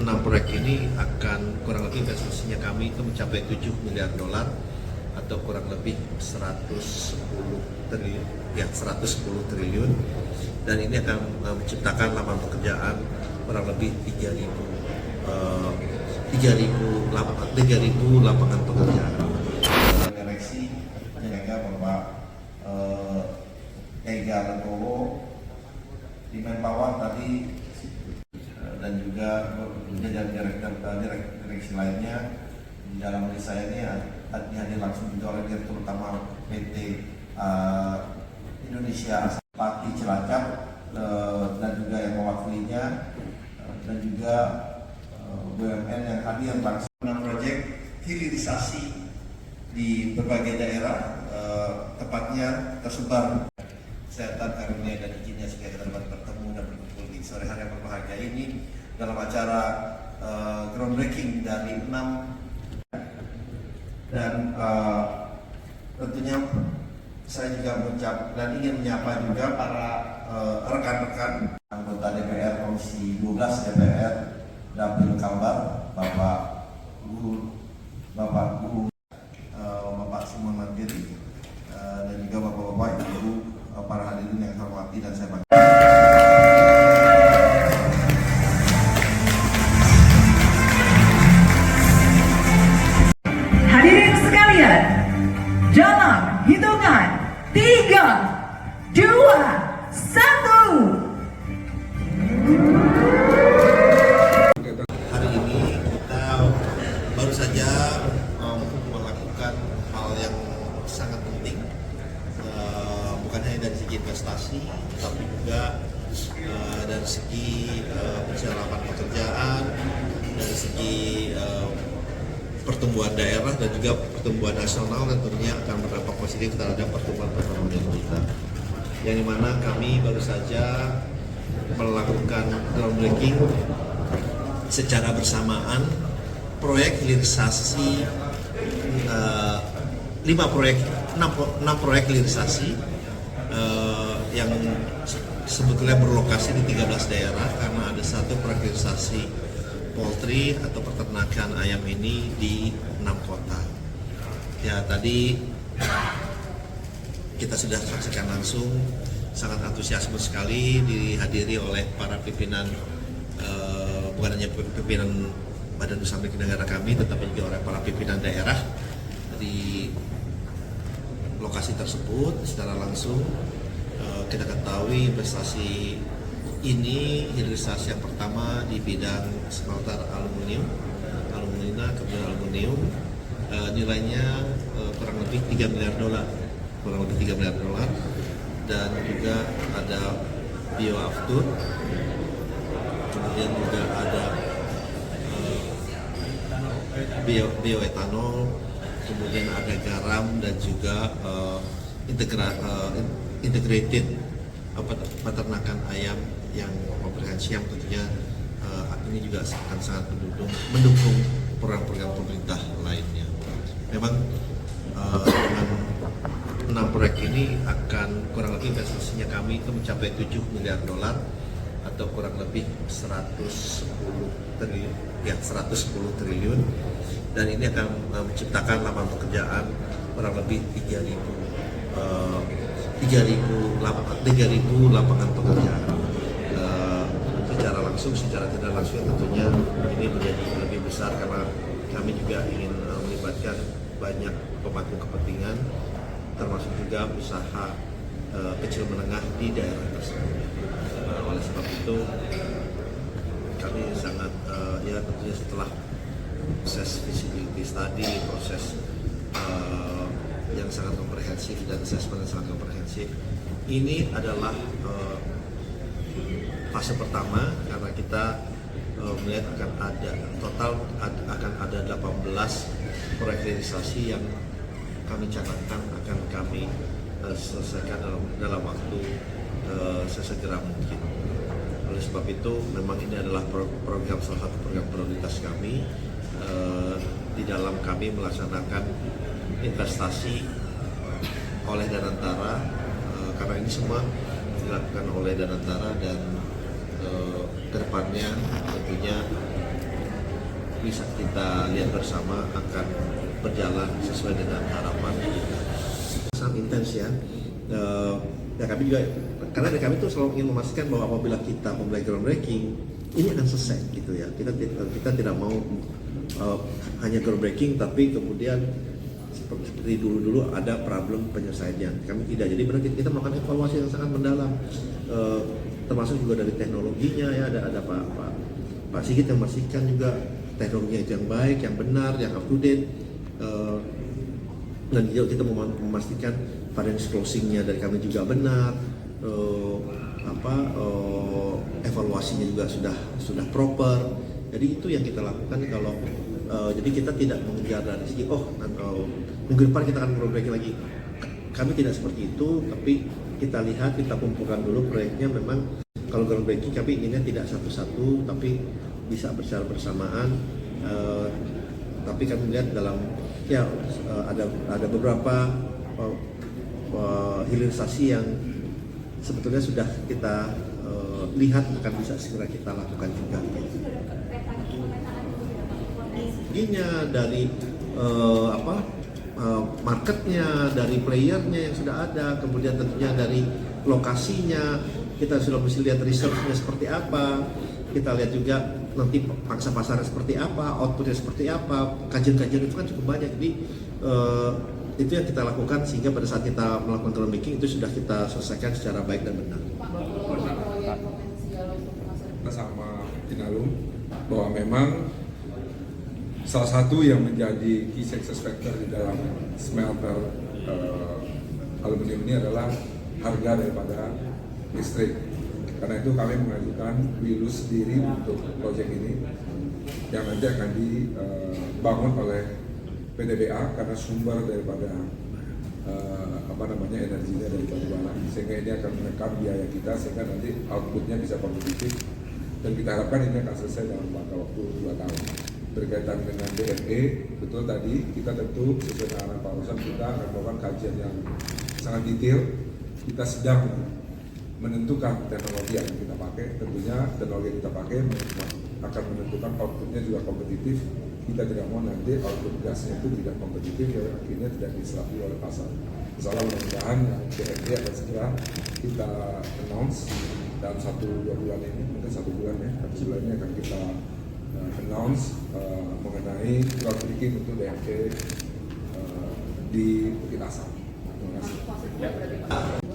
6 proyek ini akan kurang lebih investasinya kami itu mencapai 7 miliar dolar atau kurang lebih 110 triliun, dan ini akan menciptakan lapangan pekerjaan kurang lebih 3.000 lapangan pekerjaan. Direksi menjaga Bapak Ega Legowo di Menpawang tadi dan juga direksi lainnya. Di dalam list saya ini dihadir langsung juga oleh Direktur Utama PT Indonesia Pati Cilacap dan juga yang mewakilinya dan juga BUMN yang hadir langsung. Proyek hilirisasi di berbagai daerah, tepatnya tersebar. Kesehatan, karunia dan izinnya sehingga kita dapat bertemu dan berkumpul di sore hari yang berbahagia ini dalam acara groundbreaking dari 6 dan tentunya saya juga mengucap dan ingin menyapa juga para rekan-rekan anggota DPR Komisi 12 DPR Dapil Kalbar, Bapak Guru, Bapak Simon Mandiri, dan juga Bapak-Bapak, Ibu, para hadirin yang saya hormati dan saya banggakan. Hadirin sekalian, dalam hitungan 3, 2, 1. Hari ini kita baru saja melakukan hal yang sangat penting, bukan hanya dari segi investasi, tapi juga dari segi penciptaan pekerjaan, dari segi pertumbuhan daerah dan juga pertumbuhan nasional, dan tentunya akan berdampak positif terhadap pertumbuhan perekonomian kita. Yang dimana kami baru saja melakukan groundbreaking secara bersamaan proyek hilirisasi 6 proyek hilirisasi yang sebetulnya berlokasi di 13 daerah, karena ada satu proyek hilirisasi poultry atau peternakan ayam ini di 6 kota. Ya, tadi kita sudah saksikan langsung, sangat antusiasme sekali dihadiri oleh para pimpinan, bukan hanya pimpinan Badan Usaha Milik Negara kami, tetapi juga oleh para pimpinan daerah di lokasi tersebut secara langsung. Kita ketahui investasi ini hilirisasi yang pertama di bidang smelter aluminium, kemudian aluminium, nilainya kurang lebih 3 miliar dolar, dan juga ada bioaftur, kemudian juga ada bioetanol, kemudian ada garam dan juga integrated peternakan ayam yang komprehensif, yang tentunya ini juga akan sangat mendukung program-program pemerintah lainnya. Memang dengan 6 proyek ini akan kurang lebih investasinya kami itu mencapai 7 miliar dolar atau kurang lebih 110 triliun, dan ini akan menciptakan lapangan pekerjaan kurang lebih 3.000 lapangan pekerjaan secara langsung, secara tidak langsung. Tentunya ini menjadi lebih besar karena kami juga ingin melibatkan banyak pemangku kepentingan, termasuk juga usaha kecil menengah di daerah tersebut. Oleh sebab itu kami sangat tentunya setelah proses visibility study, proses yang sangat komprehensif dan assessment yang sangat komprehensif, ini adalah fase pertama, karena kita melihat akan ada 18 proyek hilirisasi yang kami canangkan akan kami selesaikan dalam waktu sesegera mungkin. Oleh sebab itu memang ini adalah salah satu program prioritas kami di dalam kami melaksanakan investasi oleh Danantara, karena ini semua dilakukan oleh Danantara, dan kedepannya tentunya bisa kita lihat bersama akan berjalan sesuai dengan harapan kita. Sangat intens ya. Ya kami juga, karena dari kami tuh selalu ingin memastikan bahwa apabila kita memulai groundbreaking, ini akan selesai gitu ya. Kita tidak mau hanya groundbreaking tapi kemudian seperti dulu ada problem penyelesaiannya. Kami tidak. Jadi benar kita melakukan evaluasi yang sangat mendalam, termasuk juga dari teknologinya ya. Ada Pak Sigit yang memastikan juga teknologinya itu yang baik, yang benar, yang up to date. Dan juga kita memastikan finance closingnya dari kami juga benar, evaluasinya juga sudah proper. Jadi itu yang kita lakukan kalau jadi kita tidak mengejar dari segi minggu depan kita akan groundbreaking lagi. Kami tidak seperti itu, tapi kita lihat, kita kumpulkan dulu proyeknya. Memang kalau groundbreaking kami inginnya tidak satu-satu, tapi bisa secara bersamaan. Tapi kami lihat dalam ada beberapa hilirisasi yang sebetulnya sudah kita lihat akan bisa segera kita lakukan juga. Ininya dari marketnya, dari playernya yang sudah ada, kemudian tentunya dari lokasinya, kita sudah mesti lihat researchnya seperti apa, kita lihat juga nanti pangsa pasarnya seperti apa, outputnya seperti apa, kajian-kajian itu kan cukup banyak. Jadi itu yang kita lakukan sehingga pada saat kita melakukan groundbreaking itu sudah kita selesaikan secara baik dan benar. Sama Inalum bahwa memang salah satu yang menjadi key success factor di dalam smelter aluminium ini adalah harga daripada listrik. Karena itu kami mengajukan WILU sendiri untuk proyek ini yang nanti akan dibangun oleh PTBA karena sumber daripada energinya dari batubara, sehingga ini akan menekan biaya kita sehingga nanti outputnya bisa kompetitif, dan kita harapkan ini akan selesai dalam jangka waktu 2 tahun. Berkaitan dengan DME, betul tadi kita tentu sesuai dengan arahan Pak Rosan, kita akan melakukan kajian yang sangat detail. Kita sedang menentukan teknologi yang kita pakai. Tentunya teknologi yang kita pakai akan menentukan outputnya juga kompetitif. Kita tidak mau nanti output gasnya itu tidak kompetitif, ya akhirnya tidak diserapi oleh pasar. Insyaallah mudah-mudahan DME akan segera kita announce dalam 1-2 bulan ini, mungkin 1 bulan ya, 1 bulan ini akan kita announce mengenai groundbreaking untuk DME di Bukit Asam. Terima kasih.